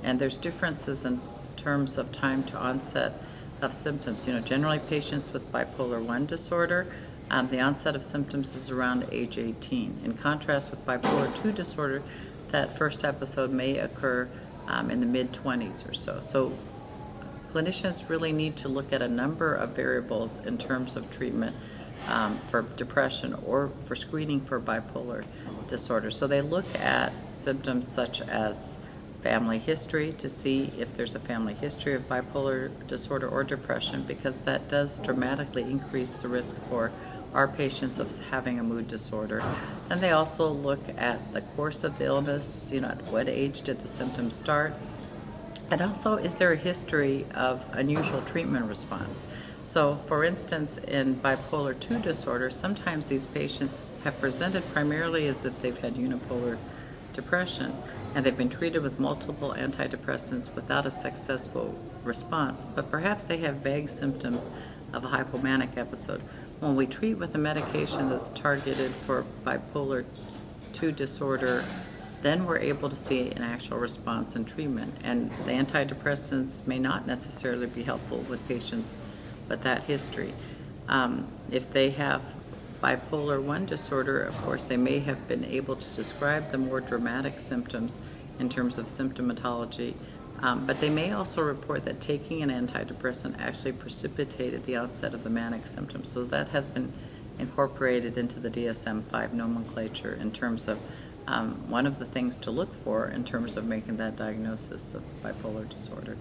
And there's differences in terms of time to onset of symptoms. Generally patients with bipolar 1 disorder, the onset of symptoms is around age 18. In contrast with bipolar 2 disorder, that first episode may occur in the mid-20s or so. So clinicians really need to look at a number of variables in terms of treatment for depression or for screening for bipolar disorder. So they look at symptoms such as family history to see if there's a family history of bipolar disorder or depression, because that does dramatically increase the risk for our patients of having a mood disorder. And they also look at the course of the illness, at what age did the symptoms start, and also, is there a history of unusual treatment response? So, for instance, in bipolar 2 disorder, sometimes these patients have presented primarily as if they've had unipolar depression, and they've been treated with multiple antidepressants without a successful response, but perhaps they have vague symptoms of a hypomanic episode. When we treat with a medication that's targeted for bipolar 2 disorder, then we're able to see an actual response in treatment. And the antidepressants may not necessarily be helpful with patients with that history. If they have bipolar 1 disorder, of course, they may have been able to describe the more dramatic symptoms in terms of symptomatology, but they may also report that taking an antidepressant actually precipitated the onset of the manic symptoms. So that has been incorporated into the DSM-5 nomenclature in terms of one of the things to look for in terms of making that diagnosis of bipolar disorder.